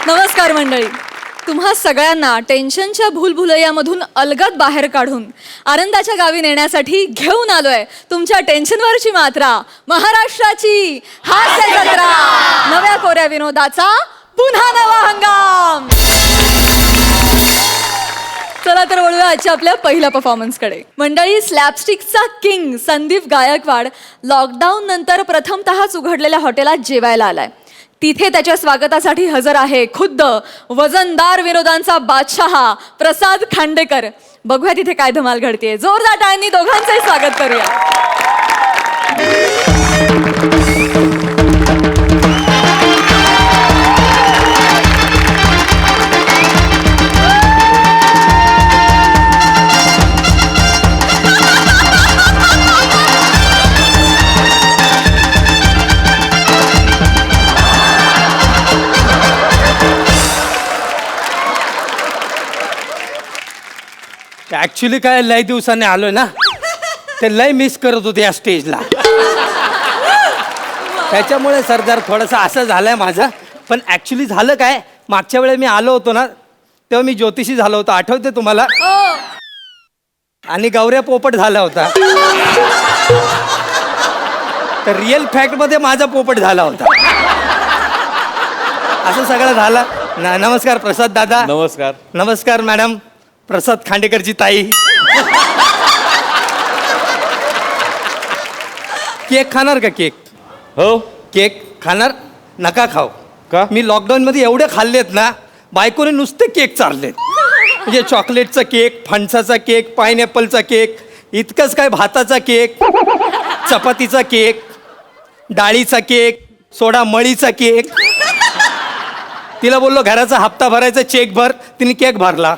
नमस्कार मंडळी. तुम्हा सगळ्यांना टेन्शनच्या भूलभुलैयामधून अलगद बाहेर काढून आनंदाच्या गावी नेण्यासाठी घेऊन आलोय तुमच्या टेन्शनवरची मात्रा, महाराष्ट्राची हास्य जत्रा. नव्या कोऱ्या विनोदाचा पुन्हा नवा हंगाम. चला तर वळूया आजच्या आपल्या पहिल्या परफॉर्मन्सकडे. मंडळी, स्लॅपस्टिकचा किंग संदीप गायकवाड लॉकडाऊन नंतर प्रथमतःच उघडलेल्या हॉटेलात जेवायला आलाय. तिथे त्याच्या स्वागतासाठी हजर आहे खुद्द वजनदार विनोदांचा बादशाह प्रसाद खांडेकर. बघूया तिथे काय धमाल घडतेय. जोरदार टाळ्यांनी दोघांचंही स्वागत करूया. ऍक्च्युली काय लय दिवसांनी आलोय ना, ते लय मिस करत होते या स्टेजला. त्याच्यामुळे सरदार थोडंसं असं झालंय माझं. पण ऍक्च्युली झालं काय, मागच्या वेळेस मी आलो होतो ना तेव्हा मी ज्योतिषी झालो होतो, आठवते तुम्हाला? आणि गौऱ्या पोपट झाला होता. तर रिअल फॅक्ट मध्ये माझा पोपट झाला होता. असं सगळं झालं. नमस्कार प्रसाद दादा. नमस्कार. नमस्कार मॅडम. प्रसाद खांडेकरची ताई. केक खाणार का? केक हो. केक खाणार? नका खाऊ. का? मी लॉकडाऊन मध्ये एवढे खाल्लेत ना, बायकोने नुसते केक चारलेत. म्हणजे चॉकलेटचा केक, फणसाचा केक, पायनॅपलचा केक, इतकंच काय भाताचा केक, चपातीचा केक, डाळीचा केक, सोडा मळीचा केक. तिला बोललो घराचा हप्ता भरायचा चेक भर, तिने केक भरला.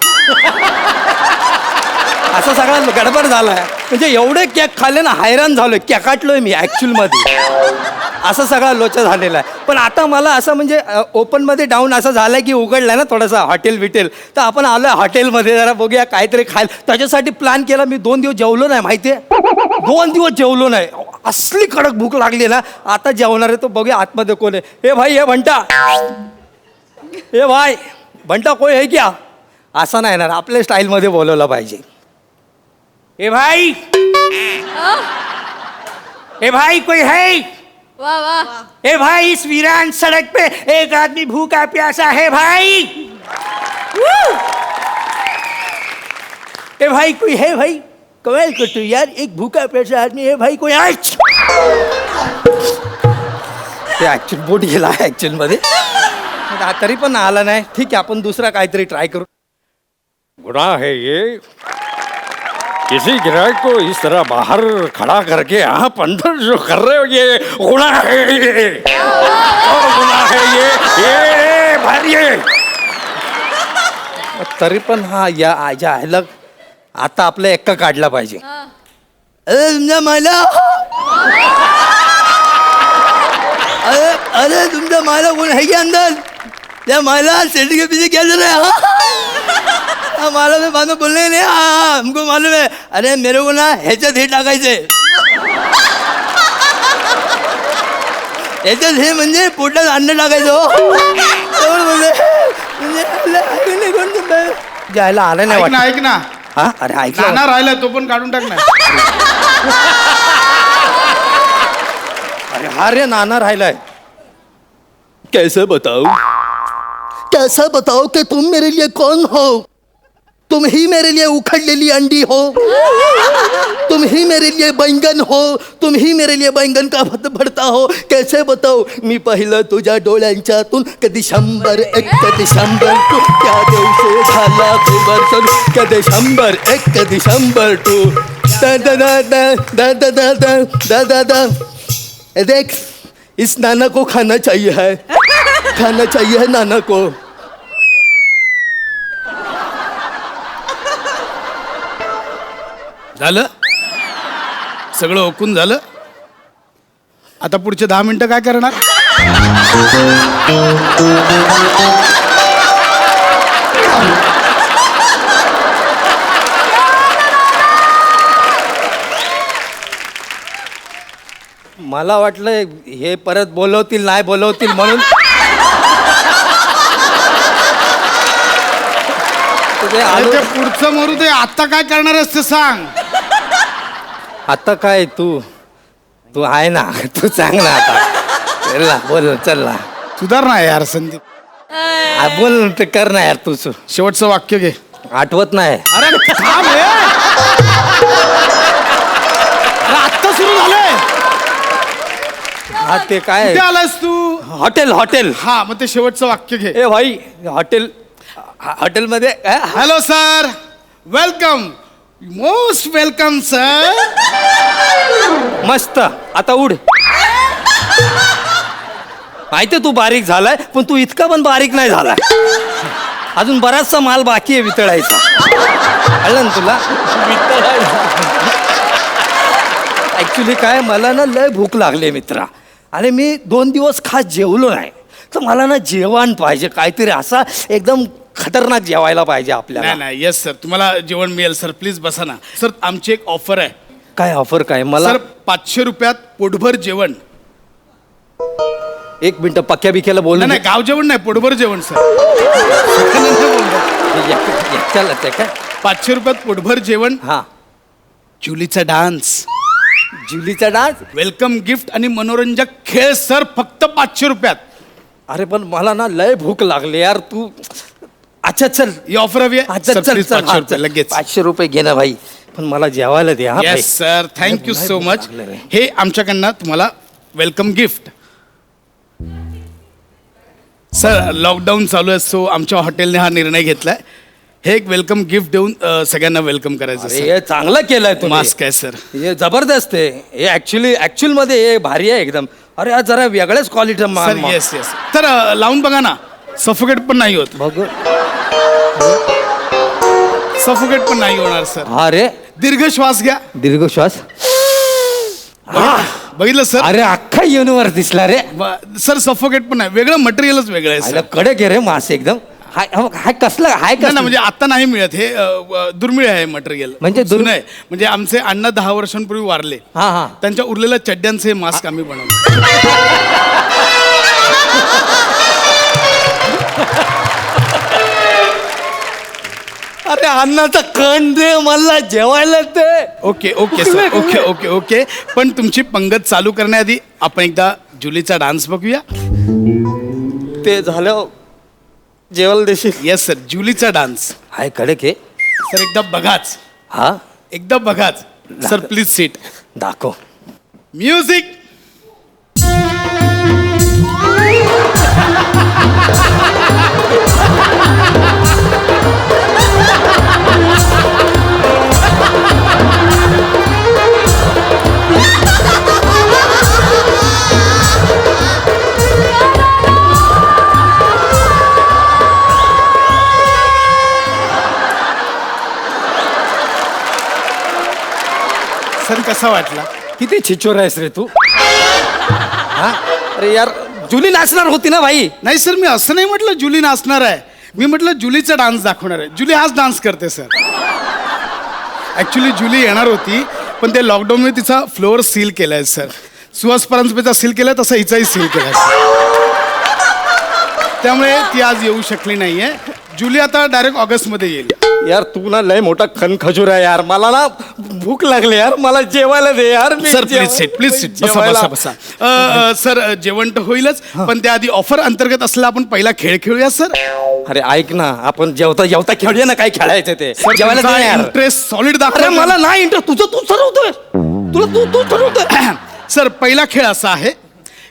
असं सगळा गडबड झालाय. म्हणजे एवढे केक खाल्ले ना, हैराण झालोय. केकाटलोय मी ऍक्च्युअल मध्ये. असं सगळा लोचा झालेला आहे. पण आता मला असं म्हणजे ओपन मध्ये डाऊन असं झालंय की उघडलाय ना थोडासा हॉटेल बिटेल, तर आपण आलोय हॉटेलमध्ये, जरा बघूया काहीतरी खायला. त्याच्यासाठी प्लॅन केला. मी 2 दिवस जेवलो नाही, माहितीये? 2 दिवस जेवलो नाही. असली कडक भूक लागली ना. आता जेवणार आहे तो. बघूया आतमध्ये कोण आहे. हे भाई, हे बंटा. हे भाई बंटा, कोई है क्या? असं नाही येणार, आपल्या स्टाईलमध्ये बोलवलं पाहिजे. ए भाई, ए भाई कोई है? वा वा. ए भाई, इस वीरान सड़क पे एक आदमी भूखा प्यासा है भाई. ए भाई कोई है भाई? कमाल करतो यार, एक भूखा प्यासा आदमी है भाई, कोई आहे? ते ऍक्च्युअल बोट गेला ऍक्च्युअल मध्ये. तरी पण आला नाही. ठीक आहे, आपण दुसरा काहीतरी ट्राय करू. गुनाह है ये, किसी ग्राहक को इस तरह बाहर खड़ा करके आप अंदर जो कर रहे हो, ये गुनाह है. ये गुनाह है ये भरिए. तरी पण हा या आजा ह्याला आता आपल्या एक्का काढला पाहिजे. अरे तुमचा मला, अरे तुमचा मला कोण आहे की अंदर? त्या मला सेट के पीछे क्या चल रहा है? हाँ मालूम है, बाद में बोलने नहीं. हाँ हमको मालूम है. अरे मेरे को ना ह्याच्यात हे टाकायचंय. ह्याच्यात हे म्हणजे पोटात अन्न टाकायचं. जायला आलं नाही वाटत. ऐक ना. हा, अरे ऐकलं. नाना राहिला तो पण काढून टाक ना. अरे हा रे, नाना राहिलाय. कैसे बताओ, कैसा बताओ कि तुम मेरे लिए कौन हो? तुम ही मेरे लिए उखड़लेली अंडी हो. तुम ही मेरे लिए बैंगन हो. तुम ही मेरे लिए बैंगन का भरता हो. कैसे बताओ? मी पाहिलं तुझ्या डोळ्यांच्यातून कधी 100-1, कधी 100-2. त्या दिवशी झाला फेवर, कधी 100-1, कधी 100-2. दा दा दा दा दा दा दा दा दा. देख, इस नाना को खाना चाहिए है, खाना चाहिए है नाना को. झालं सगळं ओकून झालं. आता पुढचे 10 मिनिटं काय करणार? मला वाटलं हे परत बोलवतील नाही बोलवतील म्हणून दे, अरे आलो. ते पुढचं मरू दे, आता काय करणार आहेस ते सांग. आता काय तू तू आहे ना, तू सांग ना आता. चल ना, बोल चल ना. सुधार ना यार संदीप. बोल ते कर ना यार तू. शेवटचं वाक्य घे. आठवत नाही. अरे थांब हे. अरे आत्ता सुरू झालंय. हा ते काय कुठे आलायस तू? Hotel hotel. हा मग ते शेवटचं वाक्य घे. ए भाई हॉटेलमध्ये hello sir, welcome, most welcome sir. मस्त. आता उड. माहितीये तू बारीक झालाय, पण तू इतका पण बारीक नाही झालाय. अजून बराचसा माल बाकी आहे वितळायचा. कळलं ना तुला? ऍक्च्युली काय, मला ना लय भूक लागली मित्रा, आणि मी 2 दिवस खास जेवलो नाही. तर मला ना जेवण पाहिजे, काहीतरी असा एकदम खतरनाक जेवायला पाहिजे आपल्याला. नाही नाही, येस सर, तुम्हाला जेवण मिळेल सर. प्लीज बसा ना सर. आमची एक ऑफर आहे काय ऑफर? काय मला? सर. 500 रुपयात पोटभर जेवण. 1 मिनिट, पक्क्या बिक्याला बोल. नाही गाव जेवण नाही, पोटभर जेवण सर. काय 500 रुपयात पोटभर जेवण, हा, जुलीचा डान्स, जुलीचा डान्स. वेलकम गिफ्ट आणि मनोरंजक खेळ सर, फक्त 500 रुपयात. अरे पण मला ना लय भूक लागली यार. तू अच्छा चल, ही ऑफर हवी आहे अच्छा सर, चल प्लीज चल 500 रुपये लगेच. 500 रुपये घे ना भाई, पण मला जेवायला दे. हा भाई. येस सर, थँक्यू नाही सो भूक मच. लागली रे. हे आमच्याकडनं तुम्हाला वेलकम गिफ्ट. सर लॉकडाऊन चालू आहे, सो आमच्या हॉटेलने हा निर्णय घेतलाय. हे एक वेलकम गिफ्ट देऊन सगळ्या वेलकम करायचं अरे सर. हे चांगलं केलंय तुम्ही. मास्क आहे सर. हे जबरदस्त आहे. हे ऍक्च्युअल मध्ये हे भारी आहे एकदम. अरे आज जरा वेगळ्याच क्वालिटी सर येस येस. तर लावून बघा ना, सफोकेट पण नाही होत. बघ. सफोकेट पण नाही होणार सर. हा रे, दीर्घ श्वास घ्या. दीर्घ श्वास. बघितलं सर? अरे अख्खा युनिवर्स दिसला रे. सर सफोकेट पण नाही, वेगळं मटेरियलच वेगळं आहे आयला सर. कडक आहे रे मास एकदम. हाय हाय कसलं हाय नाही ना, कसलं म्हणजे आता नाही मिळत हे. दुर्मिळ आहे मटेरियल. म्हणजे जुनं आहे. म्हणजे आमचे अण्णा 10 वर्षांपूर्वी वारले, हा हा. त्यांच्या उरलेल्या चड्ड्यांचे मास्क आम्ही बनवले. अरे अन्नाचा कण दे मला जेवायला ते. Okay okay sir, okay okay okay. पण तुमची पंगत चालू करण्याआधी आपण एकदा जुलीचा डान्स बघूया. ते झालं जेवायला देशील. येस सर, जुलीचा डान्स. हाय कडक आहे. सर एकदा बघाच, हा एकदा बघाच सर. Please seat. दाखव. म्युझिक. सर कसा वाटला? किती छिचोर आहेस रे तू. हा अरे यार, जुली नाचणार होती ना भाई. नाही सर, मी असं नाही म्हटलं जुली नाचणार आहे. मी म्हटलं जुलीचा डान्स दाखवणार आहे. जुली हाच डान्स करते सर. ऍक्च्युली जुली येणार होती, पण ते लॉकडाऊनमध्ये तिचा फ्लोअर सील केलाय सर. सुहास परांजपेचा सील केलाय तसा हिचाही सील केलाय सर. त्यामुळे ती आज येऊ शकली नाहीये. जुली आता डायरेक्ट ऑगस्टमध्ये येईल. यार तू ना लय मोठा खनखजूर आहे यार. मला ना भूक लागली यार, मला जेवायला दे यार. मी sir please seat, please seat. बसा बसा बसा. सर जेवण तर होईलच, पण त्याआधी ऑफर अंतर्गत असलेला आपण पहिला खेळ खेळूया सर. अरे ऐक ना, आपण जेवता जेवता खेळूया ना, काय खेळायचं ते. जेवायला दे यार. इंटरेस्ट सॉलिड अरे दाखवा. मला नाही इंटरेस्ट. तुझं तू ठरवतोय. तुला तू ठरवतोय. सर पहिला खेळ असा आहे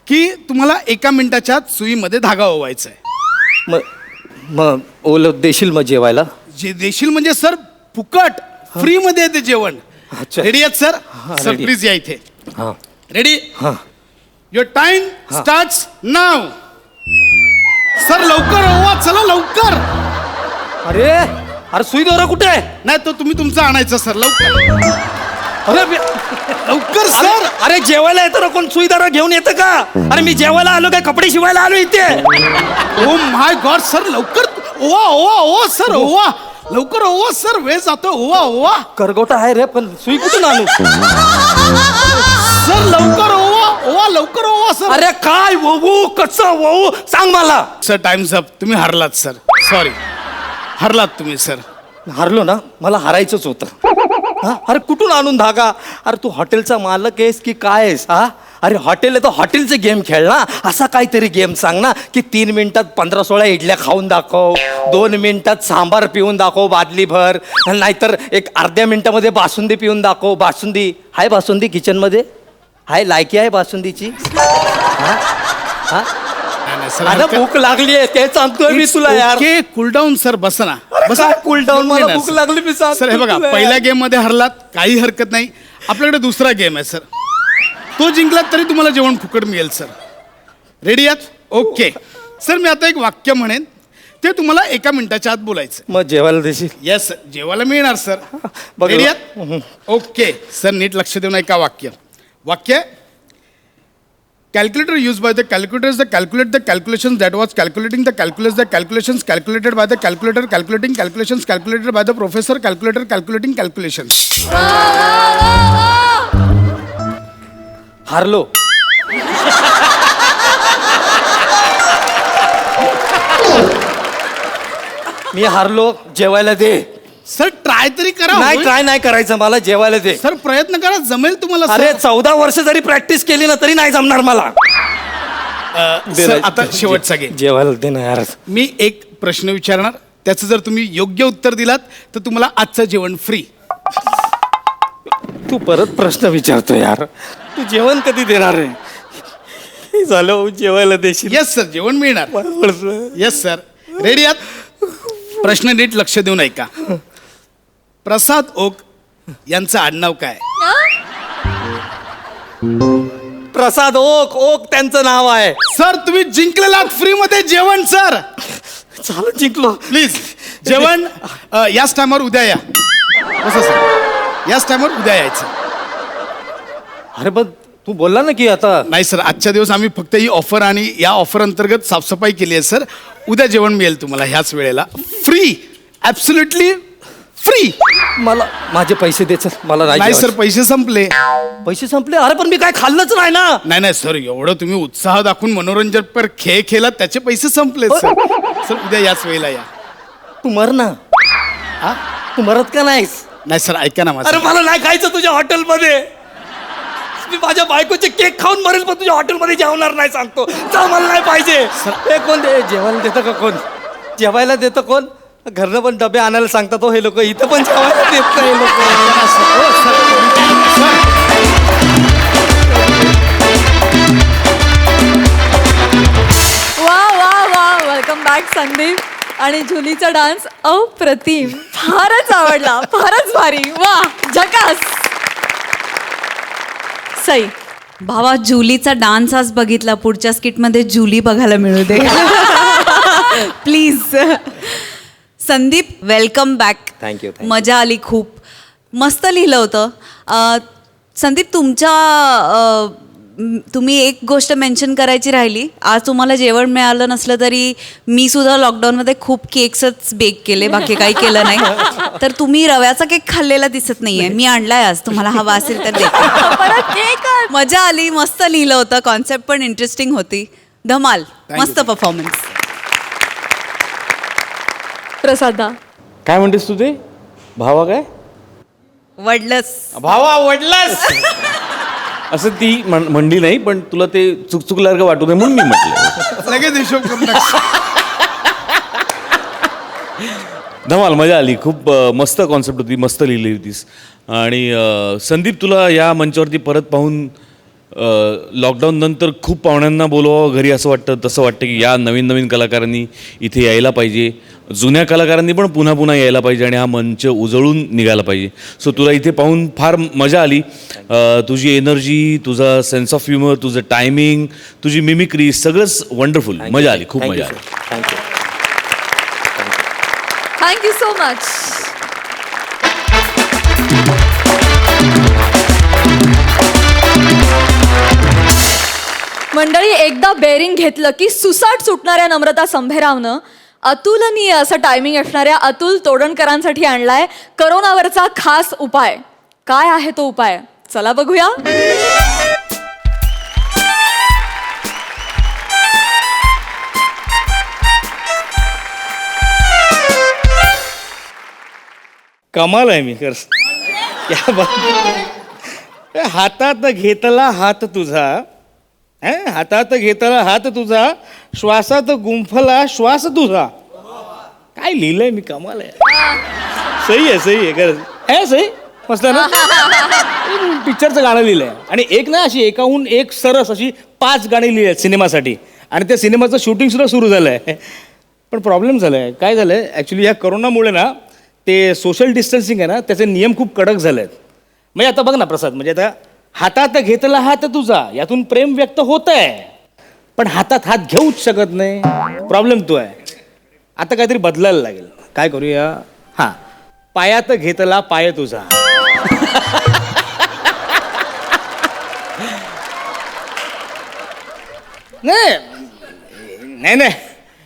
की तुम्हाला 1 मिनिटाच्या आत सुईमध्ये धागा ओवायचा आहे. मग ओलं देशील मग जेवायला. जे देशील म्हणजे सर फुकट, फ्री मध्ये आहे ते जेवण. अच्छा. रेडी आहेत सर? Sir ready. प्लीज या इथे. हा रेडी? हा. Your time starts now. Sir लवकर ओवा, चला लवकर. अरे अरे सुई दोरा कुठे आहे? नाही तो तुम्ही तुमचा आणायचा सर. लवकर अरे लवकर सर. अरे जेवायला येतं ना कोण, सुईदारा घेऊन येतं का? अरे मी जेवायला आलो काय, कपडे शिवायला आलो इथे. ओ माय गॉड सर, लवकर ओवा ओवा ओवा सर, ओवा लवकर ओवा सर, वेळ जातो. ओवा ओवा करगोटा आहे रे, पण सुई कुठून आणू? सर लवकर ओवा ओवा, लवकर ओवा सर. अरे काय वहू, कसं वहू सांग मला. Sir times up. तुम्ही हरलात सर. सॉरी, हरलात तुम्ही सर. हारलो ना, मला हारायचंच होतं. हा, अरे कुठून आणून धागा? अरे तू हॉटेलचा मालक आहेस की काय आहेस? हा, अरे हॉटेल आहे तर हॉटेलचे गेम खेळ ना. असा काहीतरी गेम सांग ना की 3 मिनिटात 15-16 इडल्या खाऊन दाखव, 2 मिनिटात सांबार पिऊन दाखव बादलीभर, नाहीतर एक अर्ध्या मिनिटामध्ये बासुंदी पिऊन दाखव. बासुंदी हाय? बासुंदी किचनमध्ये हाय? लायकी आहे बासुंदीची? हा हा, आता भूक लागली आहे ते सांगतोय मी तुला यार. ओके, कूल डाऊन सर, बसा ना. बसा, कूल डाऊन. मला भूक लागली मी सांगतो सर हे बघा, तुला यार. पहिल्या गेम मध्ये हरलात, काही हरकत नाही. आपल्याकडे दुसरा गेम आहे सर, तो जिंकलात तरी तुम्हाला जेवण फुकट मिळेल सर. रेडी आहात? ओके सर, मी आता एक वाक्य म्हणेन, ते तुम्हाला 1 मिनिटाच्या आत बोलायचं. मग जेवायला देशील? येस, जेवायला मिळणार सर. बघ. रेडी आहात? ओके सर, नीट लक्ष देऊन ऐका वाक्य. वाक्य, calculator used by the calculators that calculate the calculations that was calculating the calculus, the calculations calculated by the calculator calculating calculations calculated by the professor calculator calculating calculations. हारलो. मी हारलो, जेवायला दे. Sir try तरी करा. नाही, try नाही करायचं, मला जेवायला दे. सर प्रयत्न करा, जमेल तुम्हाला. अरे 14 वर्ष जरी प्रॅक्टिस केली ना तरी नाही जमणार मला. सर आता शेवटचा गेम. जेवायला दे ना यार. मी एक प्रश्न विचारणार, त्याचं जर तुम्ही योग्य उत्तर दिलात तर तुम्हाला आजचं जेवण फ्री. तू परत प्रश्न विचारतो यार. तू जेवण कधी देणार आहे? झालं, जेवायला देशील? येस सर, जेवण मिळणार. Yes sir. रेडी आहात? प्रश्न नीट लक्ष देऊन ऐका. प्रसाद ओक यांचं आडनाव काय? प्रसाद ओक. ओक त्यांचं नाव आहे. सर तुम्ही जिंकलेलात फ्री मध्ये जेवण सर. चालू जिंकलो. प्लीज जेवण याच टायमावर उद्या या. कसं सर, याच टायमावर उद्या यायचं. अरे पण तू बोलला ना की आता. नाही सर, आजच्या दिवस आम्ही फक्त ही ऑफर आणि या ऑफर अंतर्गत साफसफाई केली आहे सर. उद्या जेवण मिळेल तुम्हाला ह्याच वेळेला फ्री, ॲब्सोल्युटली फ्री. मला माझे पैसे दे सर. मला नाही सर, पैसे संपले. पैसे संपले? अरे पण मी काय खाल्लंच नाही ना. नाही नाही सर, एवढं तुम्ही उत्साह दाखवून मनोरंजन पर खेळ खेळला, त्याचे पैसे संपले सर. सर उद्या याच वेळेला या. तू मर ना. हा, तू मरत का नाहीस? नाही सर, ऐका ना माझं. अरे मला नाही खायचं तुझ्या हॉटेलमध्ये. मी माझ्या बायकोचे केक खाऊन मरेल पण तुझ्या हॉटेलमध्ये जेवणार नाही सांगतो. जा, मला नाही पाहिजे. हे कोण दे जेवायला देतं का? कोण जेवायला देतं? कोण? घरनं पण डबे आणायला सांगतात हो हे लोक. इथं पण जेवायला देत नाही लोक. वा वा वा, वेलकम बॅक संदीप. आणि जुलीचा डान्स अप्रतिम, फारच आवडला, फारच भारी. वा, झकास. सई भावा, जुलीचा डान्स आज बघितला, पुढच्या स्किटमध्ये जुली बघायला मिळू दे please. Sandeep, welcome back. Thank you. मजा आली खूप. मस्त लिहिलं होतं. संदीप, तुम्ही एक गोष्ट मेन्शन करायची राहिली. आज तुम्हाला जेवण मिळालं नसलं तरी मी सुद्धा लॉकडाऊनमध्ये खूप केक्सच बेक केले, बाकी काही केलं नाही. तर तुम्ही रव्याचा केक खाल्लेला दिसत नाहीये. मी आणलाय आज, तुम्हाला हवा असेल तर देते. मजा आली, मस्त लिहिलं होतं, कॉन्सेप्ट पण इंटरेस्टिंग होती. धमाल, मस्त परफॉर्मन्स. प्रसादा, काय म्हणतेस तू ते? भावा काय? वडलंस. भावा वडलास असं ती म्हणली नाही, पण तुला ते चुकचुकल्यासारखं वाटू नये म्हणून मी म्हटलं. लगेच हिशोब करून टाक. धमाल, मजा आली. खूप मस्त कॉन्सेप्ट होती, मस्त लिहिली होतीस. आणि संदीप, तुला या मंचावरती परत पाहून लॉकडाऊन नंतर खूप पाहुण्यांना बोलवावं घरी असं वाटतं. तसं वाटतं की या नवीन नवीन कलाकारांनी इथे यायला पाहिजे, जुन्या कलाकारांनी पण पुन्हा पुन्हा यायला पाहिजे आणि हा मंच उजळून निघायला पाहिजे. सो तुला इथे पाहून फार मजा आली. तुझी एनर्जी, तुझा सेन्स ऑफ ह्युमर, तुझं टायमिंग, तुझी मिमिक्री, सगळंच वंडरफुल. मजा आली, खूप मजा आली. थँक्यू. Thank you so much. मंडळी, एकदा बेरिंग घेतलं की सुसाट सुटणाऱ्या नम्रता संभेरावनं अतुलनीय असं टायमिंग असणाऱ्या अतुल तोडणकरांसाठी आणलाय करोनावरचा खास उपाय. काय आहे तो उपाय? चला बघूया. कमाल आहे मी खरंच. क्या बात. हातात घेतला हात तुझा, हातात घेतला हात तुझा, श्वासात गुंफला श्वास तुझा. काय लिहिलंय मी, कमाल आहे. सही आहे खरंच. सही मस्त आहे ना. पिक्चरचं गाणं लिहिलंय आणि एक ना अशी एकाहून एक सरस अशी 5 गाणी लिहिली आहेत सिनेमासाठी आणि त्या सिनेमाचं शूटिंग सुद्धा सुरू झालंय. पण प्रॉब्लेम झालाय, काय झालंय ॲक्च्युली या करोनामुळे ना ते सोशल डिस्टन्सिंग आहे ना त्याचे नियम खूप कडक झाले आहेत. म्हणजे आता बघ ना प्रसाद, म्हणजे आता हातात घेतला हात तुझा यातून प्रेम व्यक्त होत आहे, पण हातात हात घेऊच शकत नाही. प्रॉब्लेम तो आहे. आता काहीतरी बदलायला लागेल. काय करूया, हां, पायात घेतला पाय तुझा. नाही,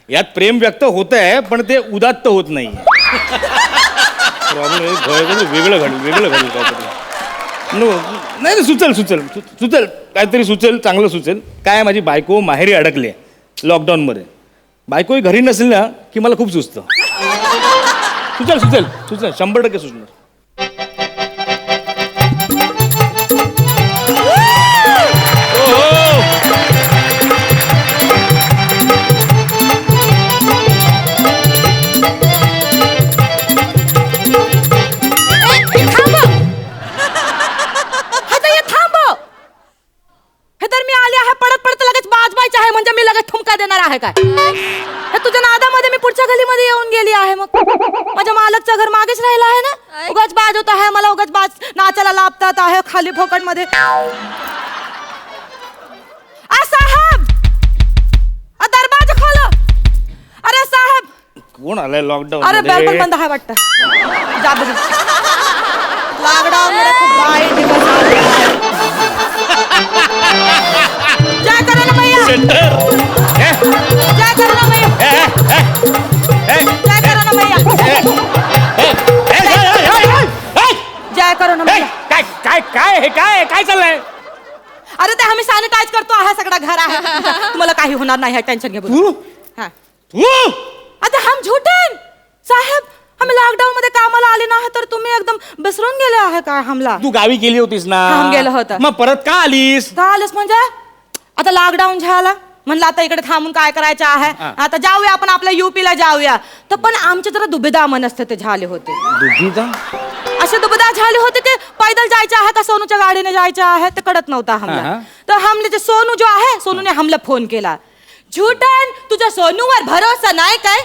यात प्रेम व्यक्त होत आहे पण ते उदात्त होत नाही. वेगळं घडेल काहीतरी. नाही, सुचेल काहीतरी सुचेल, चांगलं सुचेल. काय, माझी बायको माहेरी अडकली आहे लॉकडाऊनमध्ये. बायकोही घरी नसेल ना की मला खूप सुचतं. सुचेल 100% सुचणार. म्हणजे मी लगेच ठुमका देणार आहे काय? हे तुझ्या नादामध्ये मी पुढच्या गलीमध्ये येऊन गेली आहे. मग माझ्या मालकचं घर मागेच राहिलं आहे ना. उगाच बाज होत आहे मला, उगाच बाज नाचायला लाभतात आहे खाली फोकट मध्ये. साहेब, दरवाजा खोलो. अरे साहेब, कोण आलाय लॉकडाऊन? अरे बेल पण बंद आहे वाटतं. लॉकडाऊन मध्ये खूप वाईट दिवस आले. जय करो ना भैया, जय करो ना भैया, जय करो ना भैया, जय करो ना भैया. काय चाललंय? अरे ते आम्ही सॅनिटाईज करतो आहे, सगळा घर आहे. तुम्हाला काही होणार नाही, टेन्शन घे. आता हम झूठन साहेब, आम्ही लॉकडाऊन मध्ये कामाला आले नाही तर तुम्ही एकदम विसरून गेले आहे काय हमला? तू गावी गेली होतीस ना? हम गेलो होतो. मग परत का आलीस? म्हणजे आता लॉकडाऊन झाला म्हणलं आता इकडे थांबून काय करायचं आहे. आता जाऊया आपण आपल्या युपीला जाऊया. तर पण आमचे जरा दुबिधा मनस्थिती झाले होते. असे दुबिधा झाले होते की पैदल जायचं आहे का सोनूच्या गाडीने जायचं आहे ते कळत नव्हता हमला. तर हमले जे सोनू जो आहे, सोनूने हमला फोन केला. झूठन, तुझ्या सोनूवर भरोसा नाही काय?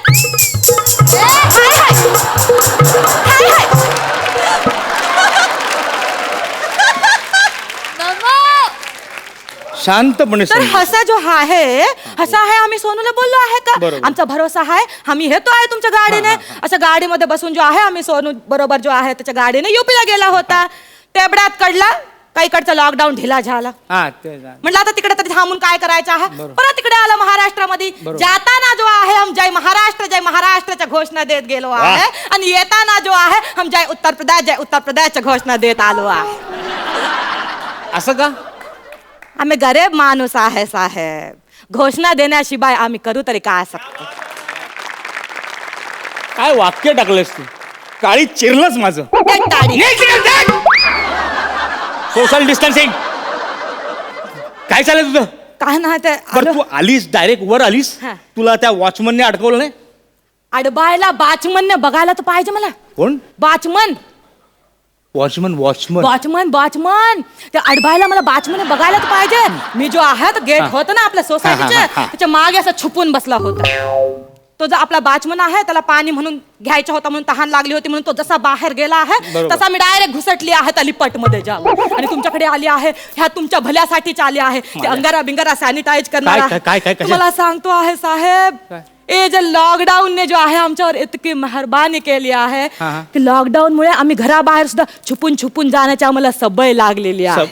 शांतपणे तर हसा जो आहे, हसा आहे आम्ही सोनूला बोललो आहे का आमचा भरोसा आहे, आम्ही येतो आहे तुमच्या गाडीने. असं गाडीमध्ये बसून जो आहे आम्ही सोनू बरोबर जो आहे त्याच्या गाडीने युपीला गेला होता. तेवढ्यात कळला काहीकडचा लॉकडाऊन ढिला झाला. म्हटलं आता तिकडे तरी थांबून काय करायचं आहे. परत तिकडे आलं महाराष्ट्रामध्ये. जाताना जो आहे हम जय महाराष्ट्राच्या घोषणा देत गेलो आहे आणि येताना जो आहे हम जय उत्तर प्रदेशच्या घोषणा देत आलो आहे. असं का? आम्ही गरीब माणूस आहे साहेब. घोषणा देण्याशिवाय आम्ही करू तरी काय शकतो? काय वाक्य टाकलंस तू? काळी चिरलंच माझं. सोशल डिस्टन्सिंग काय चाललंय तुझं? काय नाही ते तू आलीस डायरेक्ट वर आलीस. तुला त्या वॉचमनने अडकवलं नाही? अडबायला बाचमन बघायला तर पाहिजे मला. कोण? बाचमन. बाचमन त्या अडबायला मला बाचमन बघायला तर पाहिजे. मी जो आहे गेट होतं ना आपल्या सोसायटीचे त्याच्या मागे असं छुपून बसला होता. तो जो आपला बाचमन आहे त्याला पाणी म्हणून घ्यायचं होता म्हणून तहान लागली होती म्हणून तो जसा बाहेर गेला आहे तसा मी डायरेक्ट घुसटली आहे तलीपट मध्ये जाऊन आणि तुमच्याकडे आली आहे. ह्या तुमच्या भल्यासाठीच आली आहे. अंगारा बिंगारा सॅनिटाईज करणार आहे. तुम्हाला सांगतो आहे साहेब, ए जे लॉकडाऊन ने जो आहे आमच्यावर इतकी मेहरबानी केली आहे की लॉकडाऊन मुळे आम्ही घराबाहेर सुद्धा छुपून जाण्याची आम्हाला सवय लागलेली आहे.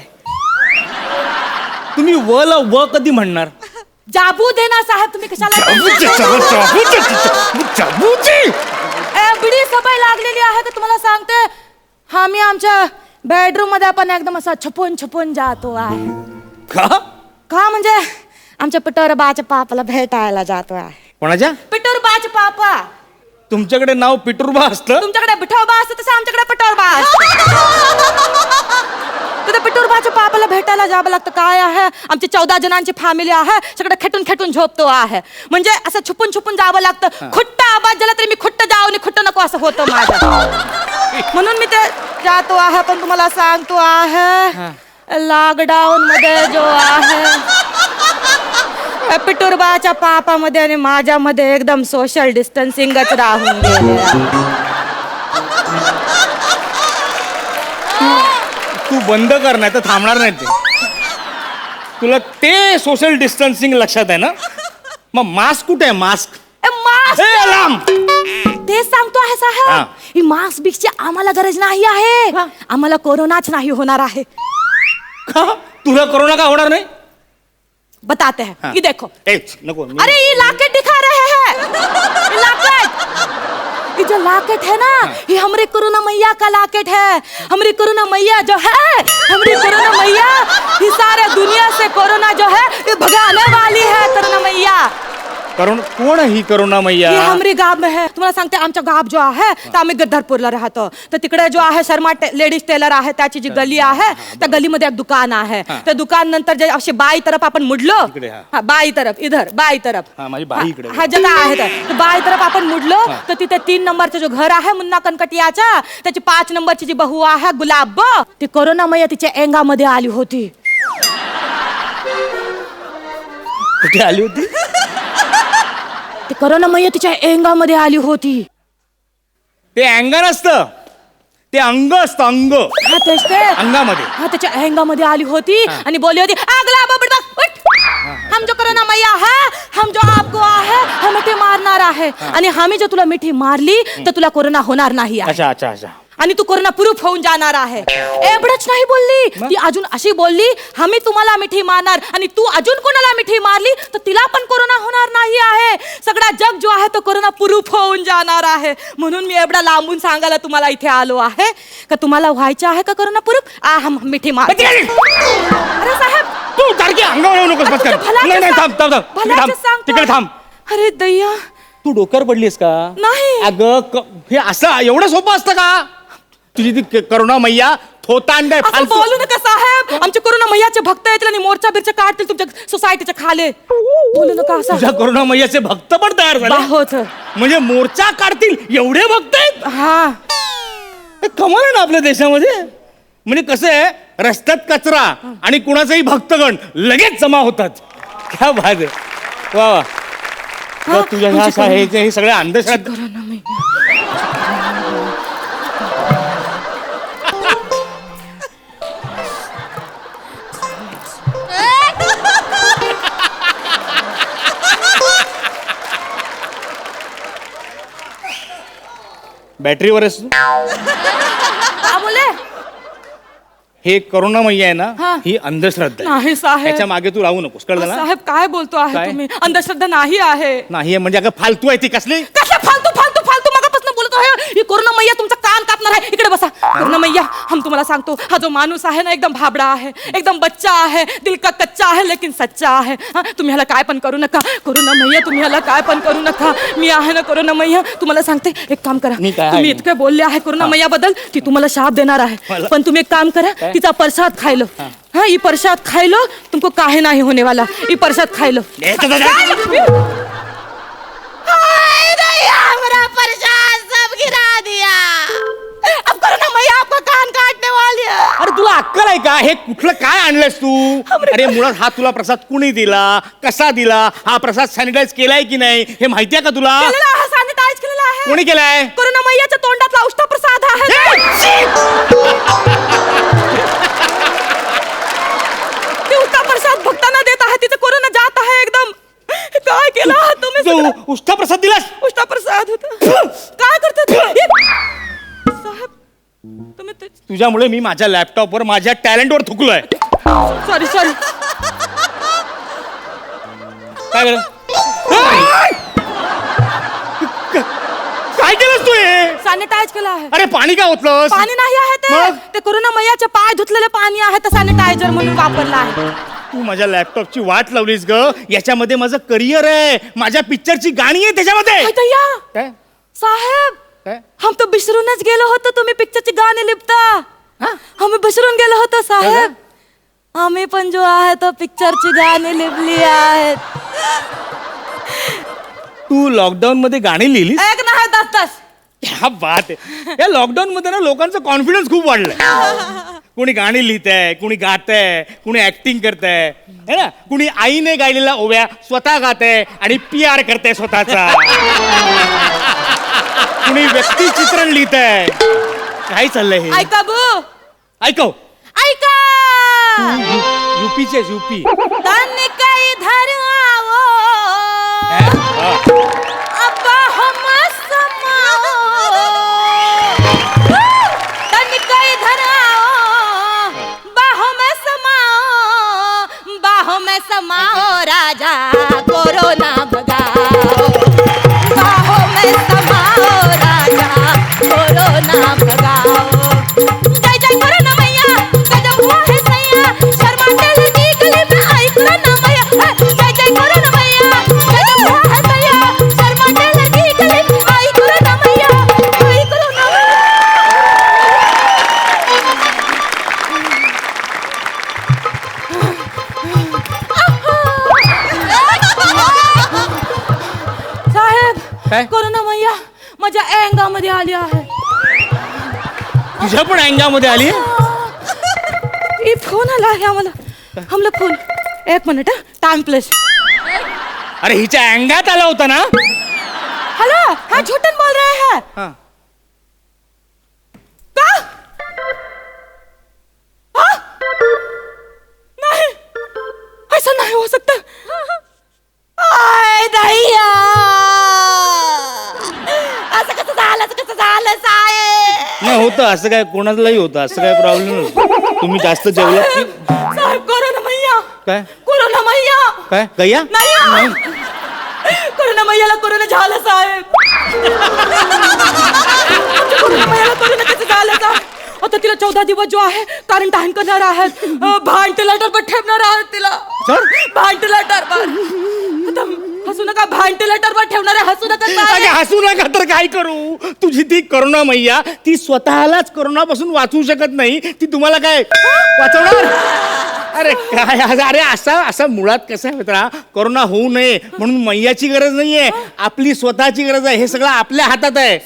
तुम्ही वला व कधी म्हणणार? जाबू दे ना साहेब, तुम्ही कशाला बिडी सवय लागलेली आहे का तुम्हाला सांगते. आम्ही आमच्या बेडरूम मध्ये आपण एकदम असा छपून जातो आहे. का म्हणजे आमच्या पिटोरबाच्या पापाला भेटायला जातो आहे. कोणाच्या? पिटोरबाचे पापा. तुमच्याकडे नाव पिटुरबा असतं? तुमच्याकडे विठोबा असतं तसं आमच्याकडे पिठोरबा तिथे पिठोरबाच्या पापाला भेटायला जावं लागतं. काय आहे, आमची 14 जणांची फॅमिली आहे, सगळं खेटून खेटून झोपतो आहे. म्हणजे असं छुपून छुपून जावं लागतं. खुट्ट आवाज झाला तरी मी खुट्ट जाऊ आणि खुट्ट नको असं होतं माझं. म्हणून मी ते जातो आहे. पण तुम्हाला सांगतो आहे, लॉकडाऊन मध्ये जो आहे पिटुरबाच्या पापामध्ये आणि माझ्यामध्ये एकदम सोशल डिस्टन्सिंगच राहून गेले. तू बंद कर, नाही तर थांबणार नाही ते. तुला ते सोशल डिस्टन्सिंग लक्षात आहे ना? मग मास्क कुठे आहे? मास्क लांब. तेच सांगतो आहे हा. साहेब, ही मास्क बिक्सची आम्हाला गरज नाही आहे. आम्हाला कोरोनाच नाही होणार आहे. का? तुला कोरोना का होणार नाही? बताते हैं, हाँ. ये देखो. नको अरे ये लॉकेट दिखा रहे हैं, ये लॉकेट, ये जो लॉकेट है ना, ये हमारे कोरोना मैया का लॉकेट है. हमारी कोरोना मैया जो है, हमारी कोरोना मैया, ये सारे दुनिया से कोरोना जो है ये भगाने वाली है. कोरोना मैया कोण ही कोरोना मैया? हे हमरी गाव में है. तुम्हाला सांगते, आमच्या गाव जो आहे तर आम्ही गद्दारपूरला राहतो. तर तिकडे जो आहे शर्मा लेडीज टेलर आहे, त्याची जी गली आहे त्या गलीमध्ये एक दुकान आहे. त्या दुकान नंतर जे असे बाई तरफ आपण मुडलो, इकडे, हा. हा, बाई तरफ, इधर बाई तरफ, हा, माझी बाई इकडे. हा जगा आहे तर बाई तरफ आपण मुडलो तर तिथे 3 नंबरचं जो घर आहे मुन्ना कनकटियाचा, त्याची 5 नंबरची जी बहू आहे गुलाब, ती कोरोना मैया तिच्या एंगामध्ये आली होती. कुठे आली होती? ती कोरोना मैया तिच्या एंगामध्ये आली होती. ते अंग नसतं, ते अंग असतं, अंग. हा तेच ते अंगामध्ये. हा त्याच्या अहंगामध्ये आली होती आणि बोलली होती, अगला बाबड बघ, उठ. हम जो कोरोना मैया है, हम जो आपको आहे, हम मिठी मारणार आहे. आणि आम्ही जो तुला मिठी मारली तर तुला कोरोना होणार नाही आहे. अच्छा अच्छा अच्छा. आणि तू कोरोना प्रूफ होऊन जाणार आहे. एवढंच नाही बोलली ती, अजून अशी बोलली, आम्ही तुम्हाला मिठी मारणार आणि तू अजून कोणाला मिठी मारली तर तिला पण कोरोना होणार नाही आहे. सगळा जग जो आहे तो कोरोना प्रूफ होऊन जाणार आहे. म्हणून मी एवढा लांबून सांगायला तुम्हाला इथे आलो आहे का तुम्हाला व्हायचं आहे का कोरोना प्रूफ. हम मिठी मार. अरे साहेब, तू सारखी अंगावर येऊ नकोस. पटकन. नाही नाही, थांब थांब थांब. तिकडे थांब, तिकडे थांब. अरे दैया, तू डोक्यावर पडलीस का? नाही. अगं हे असं एवढं सोपं असतं का? तुझी ती करुणा मैया थोतांड आहे, असं फालतू. बोलू नका साहेब. आमचे कोरोना मैयाचे भक्त येतील आणि मोर्चा बिरचा काढतील तुमच्या सोसायटीच्या खाले. बोलू नका असं. तुझ्या करुणा मैयाचे भक्त पण तयार झाले. होत. म्हणजे मोर्चा काढतील एवढे भक्त आहेत? हा, हे कमाल आहे ना आपल्या देशामध्ये. म्हणजे कसं आहे, रस्त्यात कचरा आणि कुणाचाही भक्तगण लगेच जमा होतात. क्या बात आहे. वा वा. तर तुझ्या ह्या हे सगळे अंधश्रद्धा. कोरोना मैया. बॅटरीवर आहेस तू? का बोले? हे करुणा मैया आहे हा. ना, ही अंधश्रद्धा आहे. नाही साहेब. त्याच्या मागे तू राहू नकोस, कळलं ना? साहेब काय बोलतो आहे काय? तुम्ही? अंधश्रद्धा नाही आहे. नाही म्हणजे अगं फालतू आहे ती. कसली? कसं फालतू फालतू फालतू मगापासून बोलतो आहे. ही कोरोना मैया तुमचा कान कापणार आहे. इकडे बसा. कोरोना मैया, हम तुम्हाला सांगतो, हा जो माणूस आहे ना एकदम भाबडा आहे, एकदम बच्चा आहे, दिल का कच्चा आहे लेकिन सच्चा आहे. हा, तुम्ही ह्याला काय पण करू नका. कोरोना मैया, तुम्ही ह्याला काय पण करू नका. मी आहे ना कोरोना मैया. तुम्हाला सांगते, एक काम करा. मी काय आहे? तुम्ही इतके बोलले आहे कोरोना मैया बद्दल, ती तुम्हाला शाप देणार आहे. पण तुम्ही एक काम करा, तिचा प्रसाद खायलो. हाँ, ये प्रसाद खाई लो, तुमको काहे नहीं होने वाला. ये प्रसाद खाई लो. हमारा प्रसाद सब गिरा दिया. अब कोरोना मैया आपका कान काटने वाली है. अरे तुला अक्कल आहे का? हे कुठलं काय आणलंस तू? अरे मुळात हा तुला प्रसाद कुणी दिला, कसा दिला, हा प्रसाद सॅनिटाईज केलाय की नाही हे माहितीये का तुला? केलेला आहे, सॅनिटाईज केलेला आहे. कोणी केलाय? कोरोना मैयाच्या तोंडातला उष्टा प्रसाद आहे. ते उष्टा प्रसाद भक्तांना देत आहे. तिचं कोरोना जात आहे एकदम. काय केलं आहात तुम्ही सगळं? तू उष्टा प्रसाद दिलास? उष्टा प्रसाद होता. काय करतात साहेब तुम्ही? तुझ्यामुळे मी माझ्या लॅपटॉपवर माझ्या टॅलेंटवर थुकलोय. Sorry sorry. काय केलं? काय केलंस तू हे? सॅनिटाईज केलं आहे. अरे पाणी काय होतलं? पाणी नाही आहे मग? ते कोरोना मैयाचे पाय धुतलेले पाणी आहे. तर सॅनिटायझर म्हणून वापरलं आहे. तू माझ्या लॅपटॉपची वाट लावलीस ग. याच्यामध्ये माझं करिअर आहे, माझ्या पिक्चरची गाणी आहे त्याच्यामध्ये. काय दैया? काय? साहेब काय? हम तो विसरूनच गेलो होतो तुम्ही पिक्चरची गाणी लिपता आम्ही विसरून गेलो होतो साहेब आम्ही पण जो आहे तो पिक्चरची गाणी लिपली आहेत तू लॉकडाऊन मध्ये गाणी लिहिली एक नाही तास क्या बात आहे या लॉकडाऊन मध्ये ना लोकांचा कॉन्फिडन्स खूप वाढलाय कोणी गाणी लिहितंय कोणी गातंय कोणी ऍक्टिंग करतंय है ना कुणी आईने गायलेल्या ओव्या स्वतः गातंय आणि PR करतंय स्वतःचा कुणी व्यक्तिचित्रण लिहितंय काय चाललंय हे ऐका बू ऐकव ऐका युपीचे युपी तन काही धर आवो अब्बा हम समाओ तन काही धर आवो बाहों में समाओ राजा कोरोना भगाओ बाहों में समाओ राजा कोरोना भगाओ जय जय कोरोना मैया गजब हुआ है सैया शर्माते लगी गली में आई कोरोना मैया जय जय कोरोना मैया गजब हुआ है सैया शर्माते लगी गली में आई कोरोना मैया आई कोरोना साहेब काय? कोरोना मैया माझ्या अंगामध्ये आली आहे तुझ्या पण अंगामध्ये आली ये फोन आला है आम्हाला हमला फोन एक मिनिट टाइम प्लीज अरे हिच्या अंगात आला होता ना हेलो हाँ झूठन बोल रहे हैं हाँ. का हाँ? नहीं ऐसा नहीं हो सकता आय दैया असं कसं झालं साहेब नाही होतं असं काय कोणालाही होतं असं काय प्रॉब्लेम नाही तुम्ही जास्त जेवलात की साहेब कोरोना मैया काय कोरोना मैया काय गैया नाही कोरोना मैयाला कोरोना झाला साहेब कोरोना मैयाला कोरोना कसं झालं साहेब आता तिला 14 दिवस जो आहे क्वारंटाईन करणार आहेत व्हेंटिलेटर वर ठेवणार आहेत तिला व्हेंटिलेटर वर आता हसू नका व्हेंटिलेटर वर ठेवणार आहे हसू नका अगे साहेब. हसू नका तर काय करू तुझी ती करोना मैया ती स्वतःलाच करोनापासून वाचवू शकत नाही ती तुम्हाला काय वाचवणार अरे काय अरे असा मुळात कसं आहे मित्रा करोना होऊ नये म्हणून मैयाची गरज नाहीये आपली स्वतःची गरज आहे हे सगळं आपल्या हातात आहे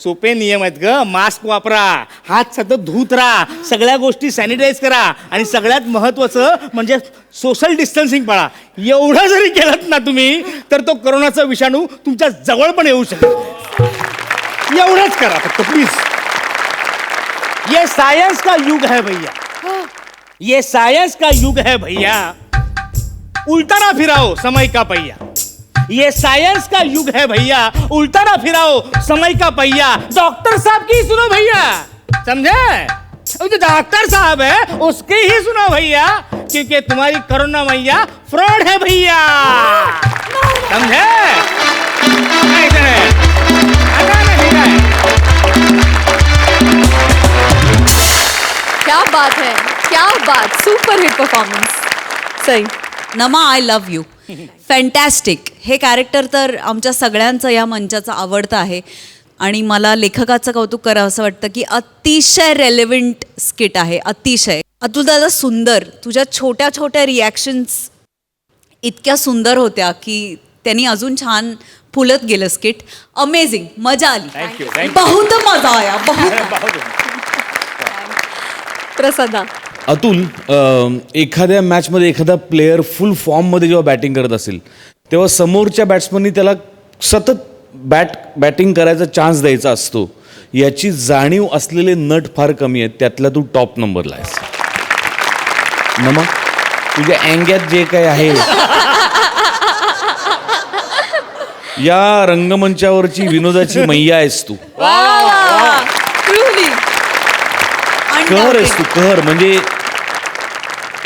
सोपे नियम आहेत ग मास्क वापरा हात सतत धुत राहा सगळ्या गोष्टी सॅनिटाईज करा आणि सगळ्यात महत्वाचं म्हणजे सोशल डिस्टन्सिंग पाळा एवढं जरी केलं ना तुम्ही तर तो करोनाचा विषाणू तुमच्या जवळ पण येऊ शकेल एवढंच करा फक्त प्लीज ये सायन्स का युग है भैया ये सायन्स का युग है भैया उल्टा ना फिराओ समय का पहिया ये साइंस का युग है भैया उल्टा ना फिराओ समय का पहिया डॉक्टर साहब की सुनो भैया समझे वो जो डॉक्टर साहब है उसकी ही सुनो भैया क्योंकि तुम्हारी कोरोना मैया फ्रॉड है भैया समझे ऐसे है। आता ना ठीक है। क्या बात है क्या बात सुपर हिट परफॉर्मन्स सही नमा आय लव्ह यू फॅन्टॅस्टिक हे कॅरेक्टर तर आमच्या सगळ्यांचं या मंचाचं आवडतं आहे आणि मला लेखकाचं कौतुक करावं असं वाटतं की अतिशय रेलेव्हंट स्किट आहे अतिशय अतुल दादा सुंदर तुझ्या छोट्या छोट्या रिॲक्शन्स इतक्या सुंदर होत्या की त्यांनी अजून छान फुलत गेलं स्किट अमेझिंग मजा आली Thank you, thank you. बहुत मजा आया बहुत प्रसादा अतुल एखाद्या मॅचमध्ये एखादा प्लेयर फुल फॉर्ममध्ये जेव्हा बॅटिंग करत असेल तेव्हा समोरच्या बॅट्समननी त्याला सतत बॅटिंग करायचा चान्स द्यायचा असतो याची जाणीव असलेले नट फार कमी आहेत त्यातला तू टॉप नंबरला आहेस नमा तुझ्या अँग्यात जे काही आहे या रंगमंचावरची विनोदाची मैया आहेस तू ट्रुली कहर आहेस तू कहर म्हणजे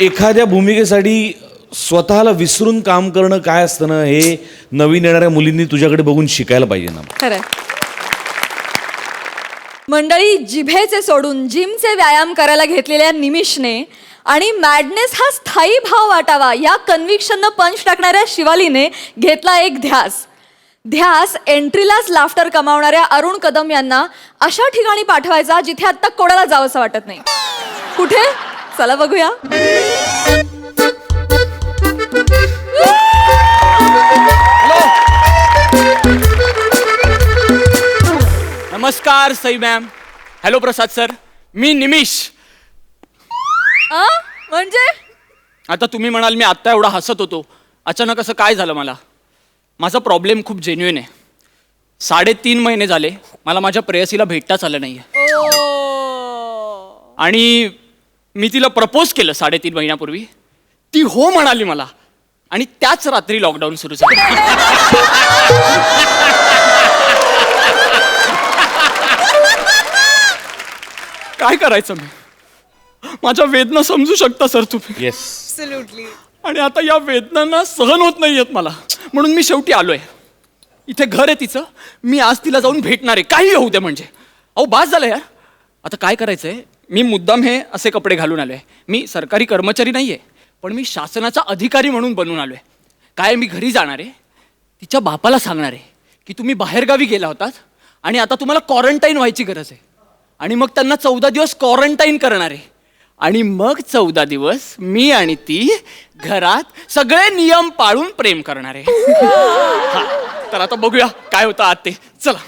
एखाद्या भूमिकेसाठी स्वतःला विसरून काम करणं काय असतं ना हे नवीन येणाऱ्या मुलींनी तुझ्याकडे बघून शिकायला पाहिजे ना खरंय मंडळी जिभेचे सोडून जिमचे व्यायाम करायला घेतलेल्या निमिषने आणि मॅडनेस हा स्थायी भाव वाटावा या कन्व्हिक्शननं पंच टाकणाऱ्या शिवालीने घेतला एक ध्यास ध्यास एंट्रीलाच लाफ्टर कमावणाऱ्या अरुण कदम यांना अशा ठिकाणी पाठवायचा जिथे आता कोणाला जावंसं वाटत नाही. कुठे? चला बघूया. नमस्कार सई मॅम. हॅलो प्रसाद सर, मी निमिष. म्हणजे आता तुम्ही म्हणाल मी आत्ता एवढा हसत होतो, अचानक असं काय झालं मला? माझा प्रॉब्लेम खूप जेन्युइन आहे. 3.5 महिने झाले मला माझ्या प्रेयसीला भेटताच आलं नाही. आणि मी तिला प्रपोज केलं 3.5 महिन्यापूर्वी. ती हो म्हणाली मला, आणि त्याच रात्री लॉकडाऊन सुरू झालं. काय करायचं मी? माझ्या वेदना समजू शकता सर तुम्ही. येस. आणि आता या वेदनांना सहन होत नाहीयेत मला, म्हणून मी शेवटी आलोय. इथे घर आहे तिचं, मी आज तिला जाऊन भेटणार आहे, काही होऊ दे म्हणजे. अहो बास झालं यार. आता काय करायचंय, मी मुद्दाम हे असे कपडे घालून आलोय. मी सरकारी कर्मचारी नाहीये, पण मी शासनाचा अधिकारी म्हणून बनून आलोय. काय मी घरी जाणार आहे, तिच्या बापाला सांगणार आहे की तुम्ही बाहेरगावी गेला होतात आणि आता तुम्हाला क्वारंटाईन व्हायची गरज आहे. आणि मग त्यांना 14 दिवस क्वारंटाईन करणार आहे. आणि मग 14 दिवस मी आणि ती घरात सगळे नियम पाळून प्रेम करणार आहे. हा, तर आता बघूया काय होतं आत ते. चला.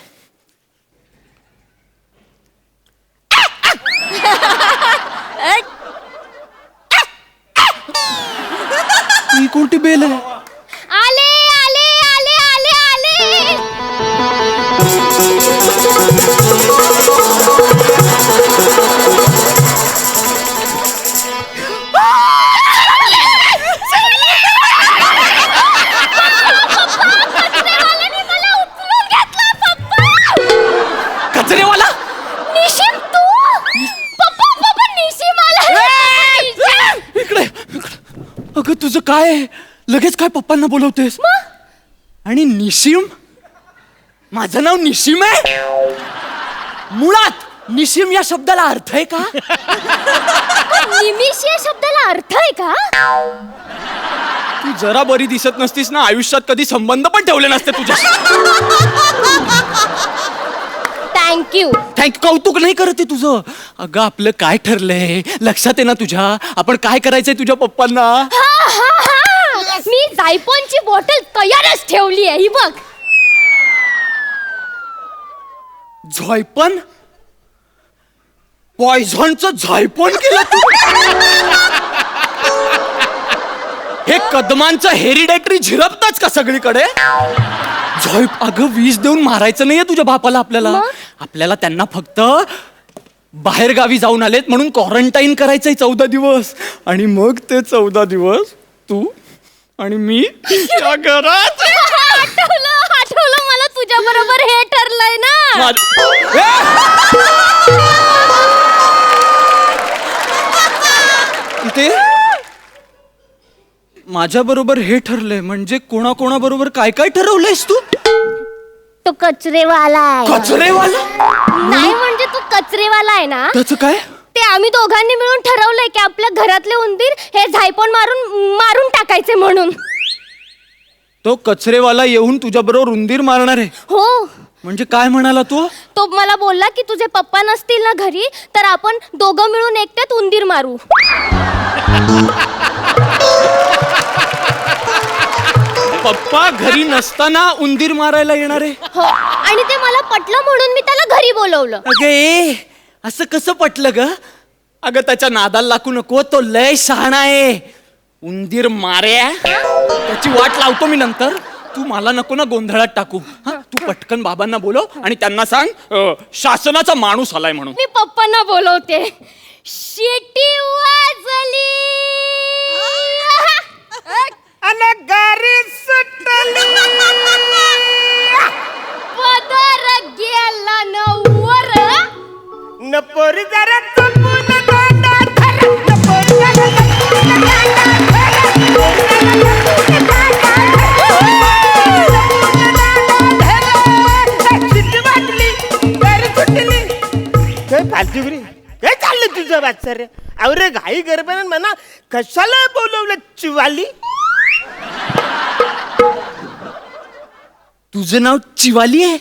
ही कोणती बेल आहे? आले आले आले आले आले कचरेवाला? निशिम तू पप्पा पप्पा निशिम आला. इकडे इकडे. अगं तुझं काय आहे? लगेच काय पप्पांना बोलवतेस? आणि निशिम? माझं नाव निशिम आहे? मुळात निशिम या शब्दाला अर्थ आहे का? निमिष या शब्दाला अर्थ आहे का? तू जरा बरी दिसत नसतीस ना, आयुष्यात कधी संबंध पण ठेवले नसते तुझ्याशी. थँक्यू. कौतुक नाही करत आहे तुझं. अगं आपलं काय ठरलंय लक्षात आहे ना तुझ्या? आपण काय करायचंय तुझ्या पप्पांना? मी जायफळची बॉटल तयारच ठेवली आहे, ही बघ. झायपन? पॉयझनचं झायपन केलं तू? हे कदमांचं हेरिडेटरी झिरपतच का सगळीकडे? अगं विष देऊन मारायचं नाहीये तुझ्या बापाला. आपल्याला त्यांना फक्त बाहेर गावी जाऊन आलेत म्हणून क्वारंटाईन करायचंय 14 दिवस. आणि मग ते 14 दिवस तू आणि मी या घरात. आठवलं मला, तुझ्या बरोबर हे ठरलंय ना. ते माझ्या बरोबर हे ठरलंय म्हणजे कोणाकोणाबरोबर काय काय ठरवलंयस तू? तो कचरेवाला आहे. कचरेवाला? नाही म्हणजे तो कचरेवाला आहे ना. त्याचं काय? ते आम्ही दोघांनी मिळून ठरवलंय की आपल्या घरातले उंदीर हे झायपण मारून टाकायचे म्हणून. तो कचरेवाला येऊन तुझ्या बरोबर उंदीर मारणार आहे? हो. म्हणजे काय म्हणाला तू? तो मला बोलला की तुझे पप्पा नसतील ना घरी, तर आपण दोघं मिळून एकट्यात उंदीर मारू. पप्पा घरी नसताना उंदीर मारायला येणार आहे? हो. आणि ते मला पटलं म्हणून मी त्याला घरी बोलवलं. अगे असं कसं पटलं ग? अगं त्याच्या नादाला लागू नको, तो लय शहाणा आहे. उंदीर मार्या त्याची वाट लावतो मी नंतर. तू मला नको ना गोंधळात टाकू. हा, तू पटकन बाबांना बोलव आणि त्यांना सांग शासनाचा माणूस आलाय म्हणून. मी पप्पांना बोलवते. शिटी वाजली पदर गेला नवर नपोरी जरा चपून दांडा धर, नपोरी जरा चपून दांडा धर. काय फालतुगिरी? काय चाललं तुझं वाचर? अरे घाई गरबन म्हणा कशाला बोलवलं चिवाली? तुझं नाव चिवाली आहे?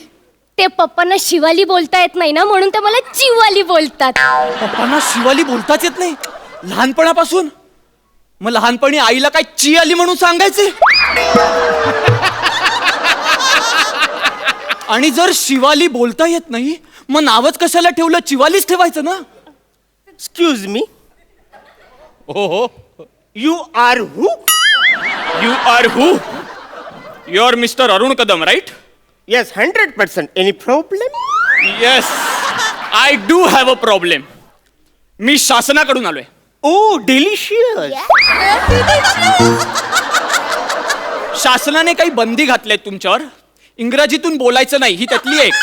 ते पप्पांना शिवाली बोलता येत नाही ना, म्हणून ते मला चिवाली बोलतात. पप्पांना शिवाली बोलताच येत नाही लहानपणापासून? मग लहानपणी आईला काय ची आली म्हणून सांगायचे? आणि जर शिवाली बोलता येत नाही मग नावच कशाला ठेवलं? चिवालीच ठेवायचं ना. एक्सक्यूज मी, हो. You are who? You are who? You are mister Arun Kadam, right? Yes, 100%. Any problem? Yes, I do have a problem. मी शासनाकडून आलोय. Oh delicious. शासनाने काही बंदी घातल्या तुमच्यावर. इंग्रजीतून बोलायचं नाही, ही त्यातली एक.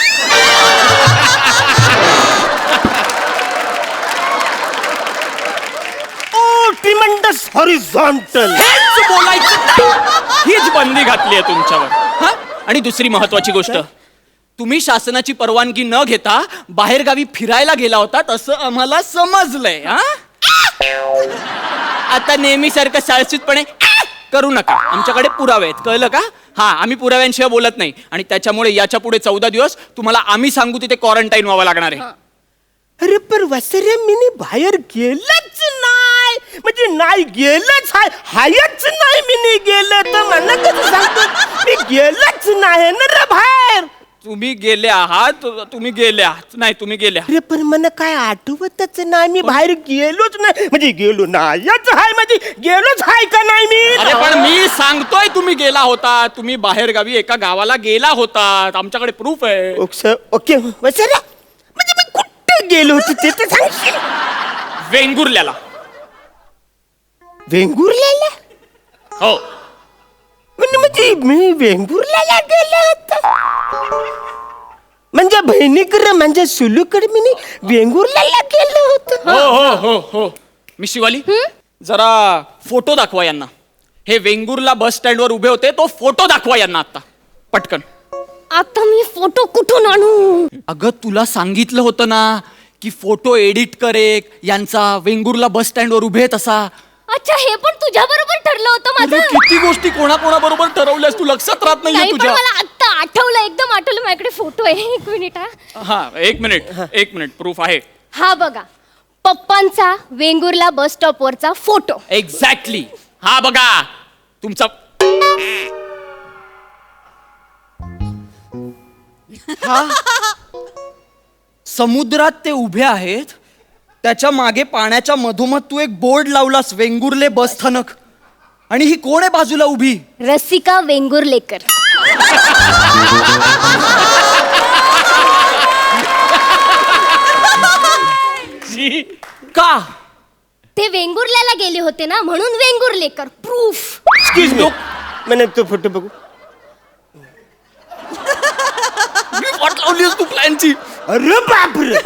ओ ट्रिमेंडस हॉरिझॉन्टल. हेच बोलायचं नाही. हीच बंदी घातली आहे तुमच्यावर. हा? आणि दुसरी महत्वाची गोष्ट, तुम्ही शासनाची परवानगी न घेता बाहेरगावी फिरायला गेला होतात असं आम्हाला समजलंय. हा? आता नेहमीसारखं साळसूतपणे करू नका. आमच्याकडे पुरावे आहेत, कळलं का? हा, आम्ही पुराव्यांशिवाय बोलत नाही. आणि त्याच्यामुळे याच्या पुढे 14 दिवस तुम्हाला आम्ही सांगू तिथे क्वारंटाईन व्हावं लागणार आहे. अरे पण वसरे मी बाहेर गेलंच नाही, म्हणजे नाही गेलंच हाय, हायच नाही मी गेलं तर मला कसं सांगतो? मी गेलंच नाही ना रे बाहेर. तुम्ही गेले आहात, तुम्ही गेले आहात. नाही, तुम्ही गेले आहात. अरे पण मला काय आठवतच नाही, मी बाहेर गेलोच नाही. म्हणजे गेलो नाहीच हाय, म्हणजे गेलोच हाय का नाही मी? अरे पण मी सांगतोय तुम्ही गेला होता. तुम्ही बाहेर गावी एका गावाला गेला होता. आमच्याकडे प्रूफ आहे. ओके वसरे, म्हणजे मी कुठे गेलो होतो ते तर सांगशील? वेंगुर्ल्याला. वेंगुर्ल्याला? हो. म्हणजे मी वेंगुर्ल्याला गेलो होतो? म्हणजे बहिणीकडे म्हणजे सुलूकडे मी वेंगुर्ल्याला गेलो होतो? हो हो हो हो. मी शिवाली, जरा फोटो दाखवा यांना. हे वेंगुर्ला बस स्टँड वर उभे होते, तो फोटो दाखवा यांना आता पटकन. आता मी फोटो कुठून आणू? अगं तुला सांगितलं होतं ना की फोटो एडिट करे यांचा, वेंगुर्ला बस स्टँड वर उभे आहेत असा. अच्छा, हे पण तुझ्या बरोबर ठरलं होतं अरे माझं? किती गोष्टी कोणाकोणाबरोबर ठरवल्यास तू, लक्षात राहत नाही, नाहीये पण तुझ्या. मला आता आठवलं, एकदम आठवलं. माझ्याकडे फोटो आहे, 1 मिनिट. हा, एक मिनिट प्रूफ आहे. हा बघा, पप्पांचा वेंगुर्ला बस स्टॉप वरचा फोटो. एक्झॅक्टली. हा बघा तुमचा. हा? समुद्रात ते उभे आहेत, त्याच्या मागे पाण्याच्या मधोमध तू एक बोर्ड लावलास, वेंगुर्ले बस स्थानक. आणि ही कोण आहे बाजूला उभी? रसिका वेंगुर्लेकर. का? ते वेंगुर्ल्याला गेले होते ना, म्हणून वेंगुर्लेकर. प्रूफ. एक्सक्यूज मी, मैंने तो फोटो बघू. मी वाट लावलीस तू प्लॅनची. अरे बापरे,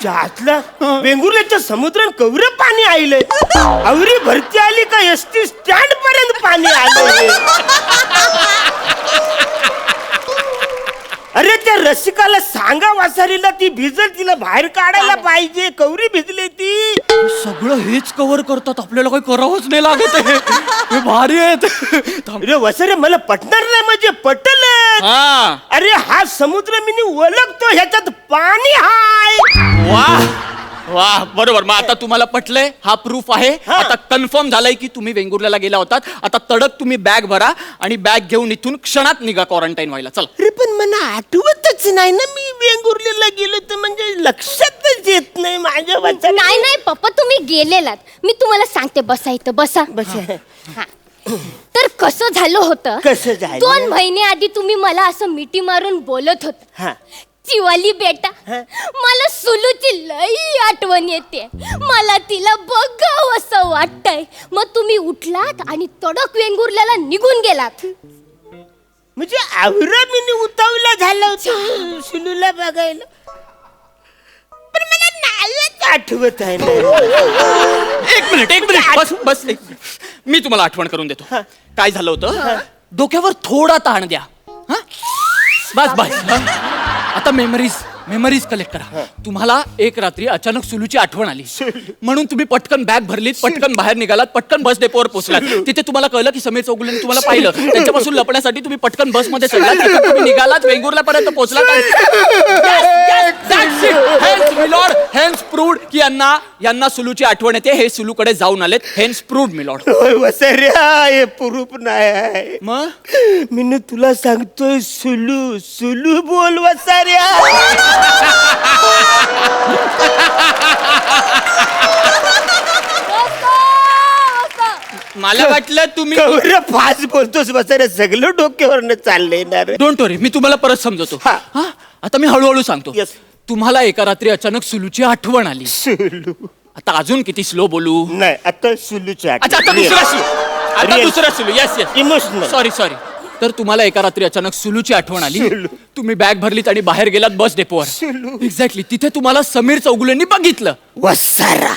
त्यातलं वेंगुर्ल्याच्या समुद्रात कवरं पाणी आलंय. आवरी भरती आली का एसटी स्टँड पर्यंत पाणी आलं. अरे त्या रसिकाला सांगा वासारीला, ती भिजल, तिला बाहेर काढायला पाहिजे. कवरी भिजली ती. सगळं हेच कव्हर करतात, आपल्याला काही करावंच नाही लागत आहे. हे भारी आहेत. अरे वसरे, मला पटणार नाही म्हणजे पटल. हा. अरे हा समुद्र मी ओळखतो, ह्याच्यात पाणी हाय. वाह वाह, बरोबर. मग आता तुम्हाला पटलंय, हा प्रूफ आहे. आता कन्फर्म झालंय की तुम्ही वेंगुर्ल्याला गेला होतात. आता तडक तुम्ही बॅग भरा आणि बॅग घेऊन इथून क्षणात निघा क्वारंटाईन व्हायला. चला. अरे पण मला आठवतच नाही ना मी वेंगुर्ल्याला गेलो, तर म्हणजे लक्षातच येत नाही माझ्या वाचा. नाही नाही पप्पा, तुम्ही गेलेलात. मी तुम्हाला सांगते, बसा इथं, बसा. हा. तर कसं झालं होतं? कसं झालं? 2 महिने आधी तुम्ही मला असं मिठी मारून बोलत होता, चिवाली बेटा, मला सुलूची लई आठवण येते, मला तिला बघावं असं वाटतंय. मग तुम्ही उठलात आणि तडक वेंगुर्ल्याला निघून गेलात. म्हणजे आवरा मी उतावला झाला होता सुलूला बघायला, पण मला नाहीच आठवत आहे ना. एक मिनिट बस एक मिनिट. मी तुम्हाला आठवण करून देतो. काय झालं होतं, डोक्यावर थोडा ताण द्या. हा? बस. आता मेमरीज मेमरीज कलेक्ट करा. तुम्हाला एक रात्री अचानक सुलूची आठवण आली म्हणून तुम्ही पटकन बॅग भरलीत, पटकन बाहेर निघालात, पटकन बस डेपोवर पोहोचलात. तिथे तुम्हाला कळलं की समीर चौगुलेने तुम्हाला पाहिलं. त्यांच्यापासून लपण्यासाठी तुम्ही पटकन बसमध्ये चढलात. तिथून तुम्ही निघालात, वेंगुर्ल्यापर्यंत पोहोचलात. हेन्स प्रूव्ड की यांना सुलूची आठवण येते. हे सुलूकडे जाऊन आलेत. Hence proved milord. वसर्या हे पुरूप नाही आहे. मग मी तुला सांगतोय सुलू सुलू बोल वसाऱ्या. मला वाटलं तुम्ही फास्ट बोलतोस वसाऱ्या, सगळं डोक्यावरनं चाललंय ना रे. डोंट वरी, मी तुम्हाला परत समजवतो. हा. हा? आता मी हळूहळू सांगतो. Yes. तुम्हाला एका रात्री अचानक सुलूची आठवण आली. सुलू आता अजून किती स्लो बोलू? नाही, आता सुलूची अच्छा, आता दुसरा सुलू. आता Real. दुसरा Sulu. Yes yes. Emotional. Sorry. तर तुम्हाला एका रात्री अचानक सुलूची आठवण आली. सुलू. तुम्ही बॅग भरलीत आणि बाहेर गेलात बस डेपोवर. सुलू. एक्झॅक्टली. तिथे तुम्हाला समीर चौगुलेंनी बघितलं. वसारा.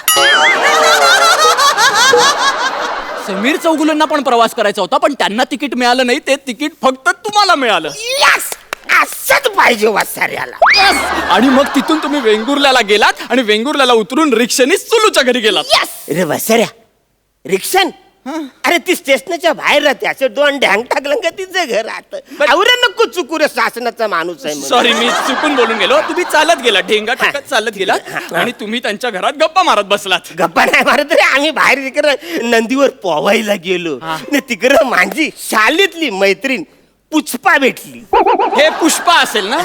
समीर चौगुलेंना पण प्रवास करायचा होता पण त्यांना तिकीट मिळालं नाही. ते तिकीट फक्त तुम्हाला मिळालं. Yes! असंच पाहिजे वसाऱ्याला. आणि मग तिथून तुम्ही वेंगुर्ल्याला गेलात आणि वेंगुर्ल्याला उतरून रिक्षाने सुलूच्या घरी गेलात. रे वसाऱ्या, रिक्षान अरे ती स्टेशनच्या बाहेर राहते. असं दोन ढँग टाकलं का तिचं घर राहतं. आवरे नको चुकू रे, शासनाचा माणूस आहे म्हणून. सॉरी, मी चुकून बोलून गेलो. तुम्ही चालत गेलात, ढेंगा टाकत चालत गेलात आणि तुम्ही त्यांच्या घरात गप्पा मारत बसलात. गप्पा नाही मारत रे, आम्ही बाहेर तिकडं नंदीवर पोवायला गेलो. न तिकडं माझी शाळेतली मैत्रीण पुष्पा भेटली. हे पुष्पा असेल ना?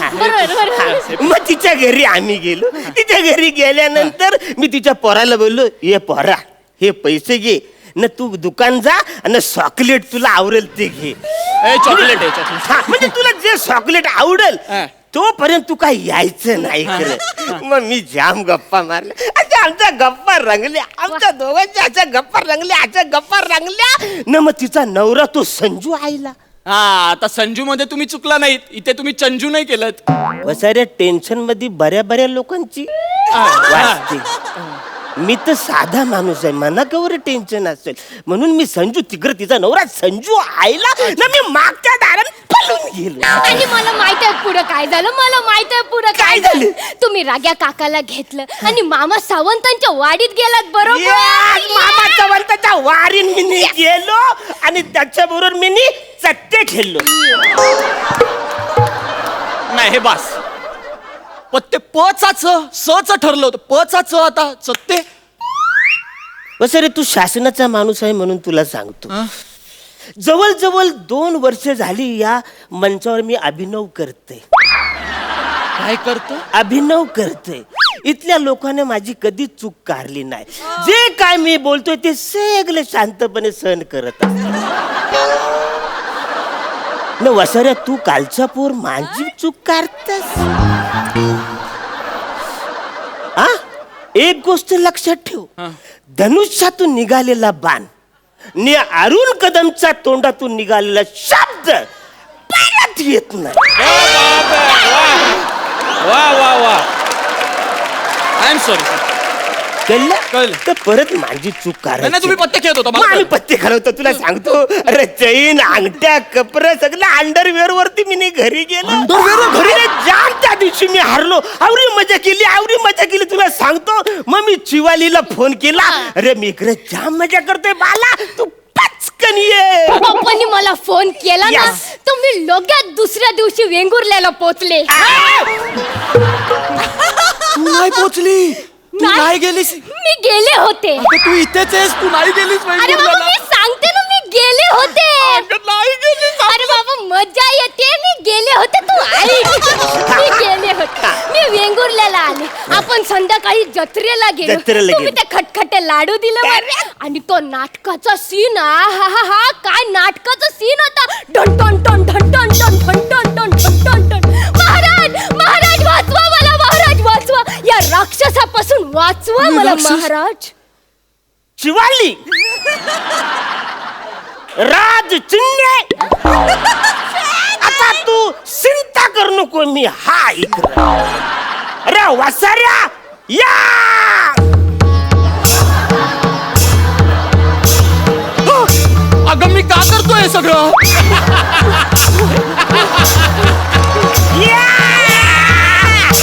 मग तिच्या घरी आम्ही गेलो. तिच्या घरी गेल्यानंतर मी तिच्या पोराला बोललो, ये पोरा हे पैसे घे न तू दुकान जा आणि चॉकलेट तुला आवडेल ते घे. चॉकलेट आहे, चॉकलेट. हा, म्हणजे तुला जे चॉकलेट आवडेल तोपर्यंत तू काय यायचं नाही खरं. मग मी जाम गप्पा मारल्या. अच्छा, आमच्या गप्पा रंगल्या, आमच्या दोघांच्या अशा गप्पा रंगल्या न मग तिचा नवरा तो संजू आईला. हा, आता संजू मध्ये तुम्ही चुकला नाहीत. इथे तुम्ही चंजू नाही केलं. साऱ्या टेन्शन मध्ये बऱ्या लोकांची वाचते. मी तर साधा माणूस आहे, मना कवर टेन्शन असेल म्हणून मी संजू तिकडे तिचा नवरा संजू आईला ना मी मागच्या दारात पळून गेलो. आणि मला माहित आहे पुढं काय झालं. मला माहित आहे पुढं काय झालं. तुम्ही राग्या काकाला घेतलं आणि मामा सावंतांच्या वाडीत गेलात. बरोबर. मामा सावंताच्या वारीन मी गेलो आणि त्याच्याबरोबर मी सत्य खेळलो. नाही, हे बास. पत्ते सच ठरलं होतं. पचाच आता सत्ते. रे तू शासनाचा माणूस आहे म्हणून तुला सांगतो. जवळ 2 वर्ष झाली या मंचावर मी अभिनव करते. काय करतो? अभिनव करते. इथल्या लोकांनी माझी कधी चूक कारली नाही. जे काय मी बोलतोय ते सगळे शांतपणे सहन करत असतात. न वसाऱ्या, तू कालचा पोर माझी चूक काढतस. हा, एक गोष्ट लक्षात ठेव. धनुष्यातून निघालेला बाण नि अरुण कदमच्या तोंडातून निघालेला शब्द परत येत नाही. वा वा वा. I am sorry. कळलं तर परत माझी चूक करायची. तुम्ही पत्ते खेळत होता. मग आम्ही पत्ते खेळवतो. तुला सांगतो, अरे चैन अंगठ्या कपर सगळं अंडरवेअर वरती मी घरी गेलो. घरी जाम त्या दिवशी मी हारलो. आवरी मजा केली तुला सांगतो. मग मी चिवालीला फोन केला, अरे मी इकडे जाम मजा करतोय बाला, तू पचकन ये. पप्पांनी मला फोन केला ना, तुम्ही लोग्यात दुसऱ्या दिवशी वेंगुर्ल्याला पोचले. तू नाही पोचली. तू नाही गेलीस. मी गेले होते. तू इथेच आहेस. तू नाही गेलीस. अरे बाबा, मी सांगते ना, मी गेले होते. नाही गेलीस. अरे बाबा, मजा येते. मी गेले होते. तू आई. मी गेले होते. मी वेंगुर्ल्याला आले. आपण संध्याकाळी जत्रेला गेलो. तुम्ही ते खटखटे लाडू दिले मला. आणि तो नाटकाचा सीन, हा काय नाटकाचा सीन होता. डन टन टन टन टन टन टन टन टन टन टन. महाराज वाचवा मला. महाराज वाचवा. या राक्षसापासून वाचवा मला महाराज. शिवाली राज चिन्हे, आता तू चिंता करू नको. मी हा इकडं. अरे वसाऱ्या या. अगं, मी का करतोय हे सगळं? या.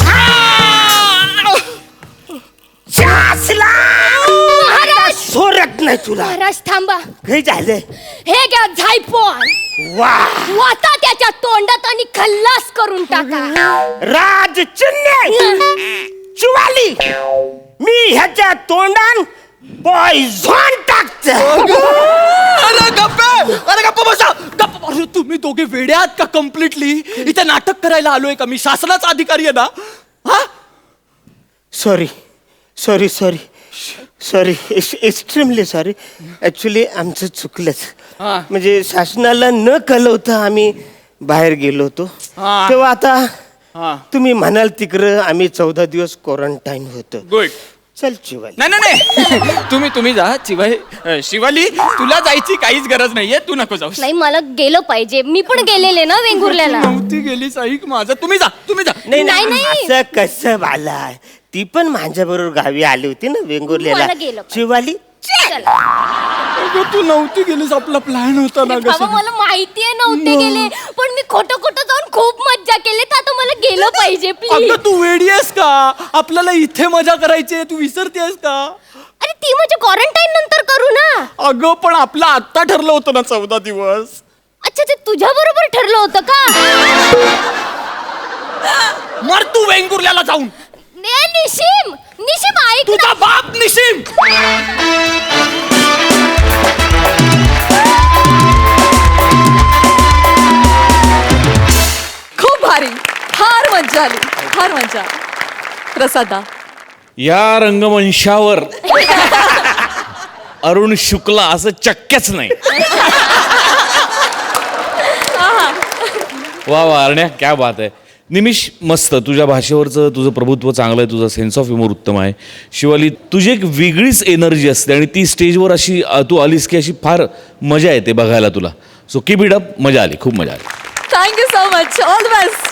हा. झालंय तुला महाराज थांबा. काही झालंय हे घ्या झायपॉन. वा वाता त्याच्या तोंडात आणि खल्लास करून टाका. राज चुवाली मी ह्याच्या तोंडान पॉइझन टाकत. अरे गप्प बसा गप्प. अरे तुम्ही दोघे वेडे आहात का कम्प्लिटली? इथे नाटक करायला आलोय का मी? शासनाचा अधिकारी आहे ना. हा sorry sorry sorry sorry extremely sorry. Actually आमचं चुकलंच. हा. म्हणजे शासनाला न कळवता आम्ही बाहेर गेलो होतो. हा. तेव्हा आता हा तुम्ही म्हणाल तिकडं आम्ही 14 दिवस क्वारंटाईन होतो. गुड. चल चिवाली. नाही तुम्ही जा. शिवाली तुला जायची काहीच गरज नाहीये. तू नको जाऊ. नाही मला गेलं पाहिजे. मी पण गेलेले ना वेंगुर्ल्याला. नव्हती गेलीच ऐक माझं. तुम्ही जा. नाही नाही, नाही नाही. असं कसं बाला ती पण माझ्या बरोबर गावी आली होती ना वेंगुर्ल्याला. मला गेलं पाहिजे. चिवाली चला. अगं, तू नव्हती गेलीस. आपला प्लॅन होता ना बाबा मला माहितीये नव्हते गेले पण मी खोटं खोटं जाऊन खूप मज्जा केली तर आता मला गेलं पाहिजे प्लीज. अगं तू वेडी आहेस का? आपल्याला इथे मजा करायची. तू विसरतेस का? अरे ती म्हणजे क्वारंटाईन नंतर करू ना. अगं पण आपलं आत्ता ठरलं होतं ना 14 दिवस. अच्छा ते तुझ्या बरोबर ठरलं होतं का? मर तू वेंगुर्ल्याला जाऊन. निशिम निशिम ऐक ना. तुझा बाप निशिम. खूप भारी. फार मज्जा आली. फार मज्जा. प्रसादा या रंगमंचावर अरुण शुक्ला असं चक्क्याच नाही. वा वा अरण्या क्या बात आहे. निमिष मस्त. तुझ्या भाषेवरचं तुझं प्रभुत्व चांगलं आहे. तुझा सेन्स ऑफ ह्युमर उत्तम आहे. शिवाली तुझी एक वेगळीच एनर्जी असते आणि ती स्टेजवर अशी तू आलीस की अशी फार मजा येते बघायला तुला. So keep it up. मजा आली. खूप मजा आली. Thank you so much. All the best.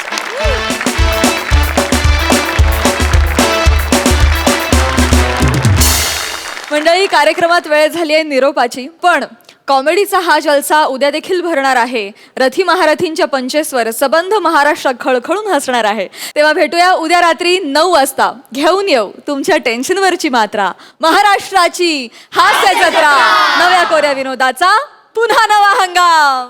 मंडळी कार्यक्रमात वेळ झाली आहे निरोपाची. पण कॉमेडीचा हा जलसा उद्या देखील भरणार आहे. रथी महारथींच्या पंचेसवर सबंध महाराष्ट्र खळखळून हसणार आहे. तेव्हा भेटूया उद्या रात्री 9 वाजता. घेऊन येऊ तुमच्या टेन्शनवरची मात्रा. महाराष्ट्राची हास्य जत्रा. नव्या कोऱ्या विनोदाचा पुन्हा नवा हंगाम.